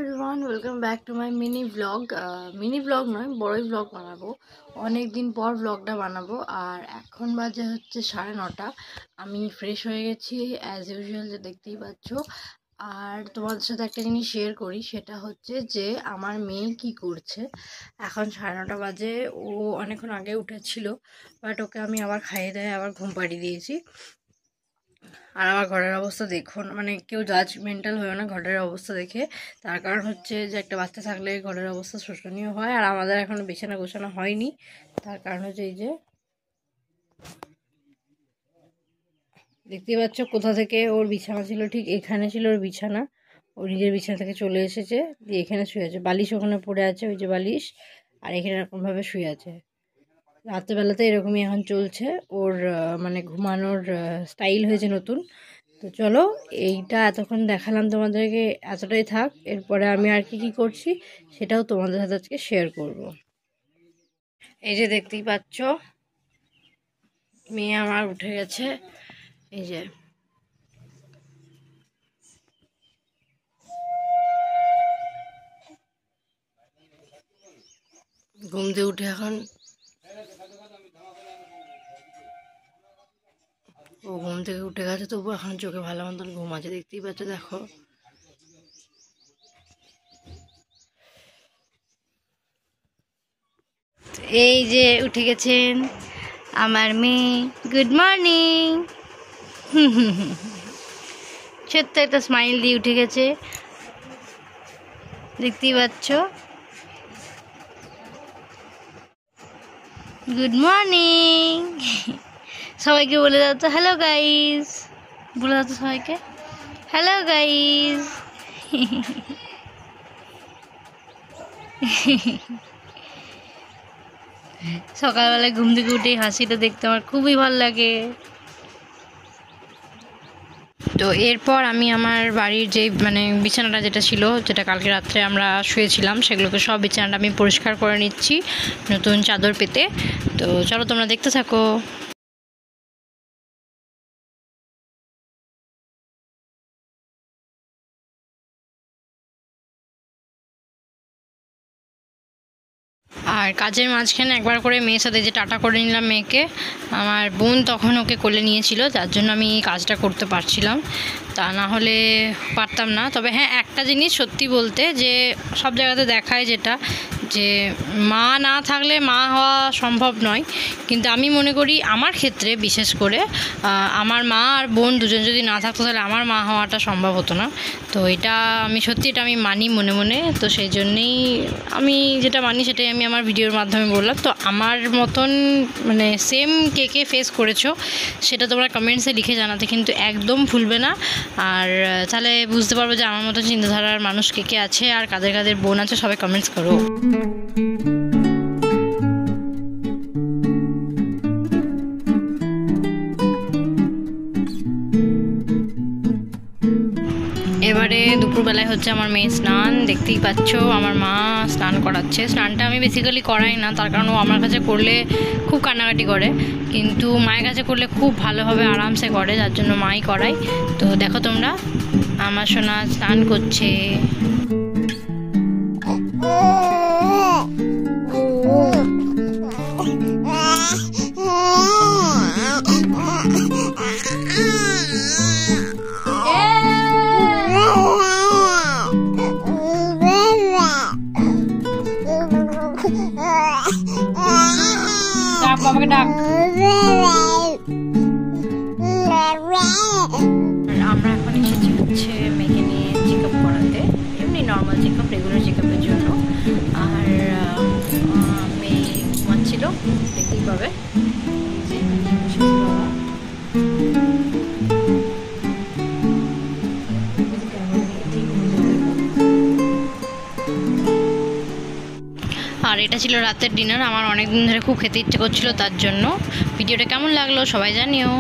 Everyone, welcome back to my mini blog নয়, বড়ই blog বানাবো। অনেক দিন পর ব্লগটা বানাবো। আর এখন বাজে হচ্ছে 9:30। আমি ফ্রেশ হয়ে গেছি অ্যাজ ইউজুয়াল, যে দেখতেই পাচ্ছ। আর তোমাদের সাথে একটা জিনিস শেয়ার করি, সেটা হচ্ছে যে আমার মেয়ে কি করছে। এখন 9:30 বাজে। ও অনেকক্ষণ আগে উঠেছিল, বাট ওকে আমি আবার খাইয়ে দেয় আবার ঘুম পাড়িয়ে দিয়েছি। আর আমার ঘরের অবস্থা দেখুন, মানে কেউ জাজমেন্টাল হয়েও না ঘরের অবস্থা দেখে। তার কারণ হচ্ছে যে একটা বাচ্চা থাকলে ঘরের অবস্থা শোচনীয় হয়। আর আমাদের এখনো বিছানা গোছানো হয়নি, তার কারণ হচ্ছে এই যে দেখতেই পাচ্ছ কোথা থেকে ওর বিছানা ছিল, ঠিক এখানে ছিল ওর বিছানা। ও নিজের বিছানা থেকে চলে এসেছে, দিয়ে এখানে শুয়ে আছে। বালিশ ওখানে পড়ে আছে, ওই যে বালিশ। আর এখানে এরকমভাবে শুয়ে আছে। রাত্রেবেলাতে এরকমই এখন চলছে ওর, মানে ঘুমানোর স্টাইল হয়েছে নতুন। তো চলো, এইটা এতক্ষণ দেখালাম তোমাদেরকে, এতটাই থাক। এরপরে আমি আর কি করছি সেটাও তোমাদের সাথে আজকে শেয়ার করব। এই যে দেখতেই পাচ্ছ মেয়ে আমার উঠে গেছে। এই যে ঘুম দিয়ে উঠে এখন ও ঘুম থেকে উঠে গেছে, তবু এখন চোখে ভালো মতন ঘুম আছে। দেখতেই পাচ্ছ, দেখো। এই যে উঠে গেছেন আমার মেয়ে। Good morning. ছোট্ট একটা স্মাইল দিয়ে উঠে গেছে, দেখতেই পাচ্ছ। Good morning. সবাইকে বলে দাও তো হ্যালো গাইস, বলে দাও তো সবাইকে হ্যালো গাইস। সকালবেলায় ঘুম থেকে উঠে হাসিটা দেখতে আমার খুবই ভালো লাগে। তো এরপর আমি আমার বাড়ির যে বিছানাটা যেটা ছিল, যেটা কালকে রাত্রে আমরা শুয়েছিলাম, সেগুলোকে সব বিছানাটা আমি পরিষ্কার করে নিচ্ছি নতুন চাদর পেতে। তো চলো তোমরা দেখতে থাকো। আর কাজের মাঝখানে একবার করে মেয়ের সাথে যে টাটা করে নিলাম মেয়েকে। আমার বোন তখন ওকে কোলে নিয়েছিল, যার জন্য আমি এই কাজটা করতে পারছিলাম, তা না হলে পারতাম না। তবে হ্যাঁ, একটা জিনিস সত্যি বলতে, যে সব জায়গাতে দেখায় যেটা, যে মা না থাকলে মা হওয়া সম্ভব নয়, কিন্তু আমি মনে করি আমার ক্ষেত্রে বিশেষ করে আমার মা আর বোন দুজন যদি না থাকতো তাহলে আমার মা হওয়াটা সম্ভব হতো না। তো এটা আমি সত্যি, এটা আমি মানি মনে মনে। তো সেই জন্যেই আমি যেটা মানি সেটাই আমি আমার ভিডিওর মাধ্যমে বললাম। তো আমার মতন সেম কে কে ফেস করেছো সেটা তোমরা কমেন্টসে লিখে জানাতে কিন্তু একদম ভুলবে না। আর তাহলে বুঝতে পারবো যে আমার মতো চিন্তাধারার মানুষ কে কে আছে আর কাদের কাদের বোন আছে, সবাই কমেন্টস করো। এবারে দুপুরবেলায় হচ্ছে আমার মেয়ে স্নান। দেখতেই পাচ্ছ আমার মা স্নান করাচ্ছে। স্নানটা আমি বেসিক্যালি করাই না, তার কারণ ও আমার কাছে করলে খুব কান্নাকাটি করে, কিন্তু মায়ের কাছে করলে খুব ভালোভাবে আরামসে করে, যার জন্য মাই করায়। তো দেখো তোমরা, আমার সোনা স্নান করছে। বাবাকে ডাক। আমরা এখন এসেছি হচ্ছে মেয়েকে নিয়ে চেক আপ করাতে, এমনি normal check up, regular check আপের জন্য। আর মেয়ে ঘুমাচ্ছিল, দেখতেই পাবে। আর এটা ছিল রাতের ডিনার। আমার অনেক দিন ধরে খুব খেতে ইচ্ছে করছিল, তার জন্য। ভিডিওটা কেমন লাগলো সবাই জানিও।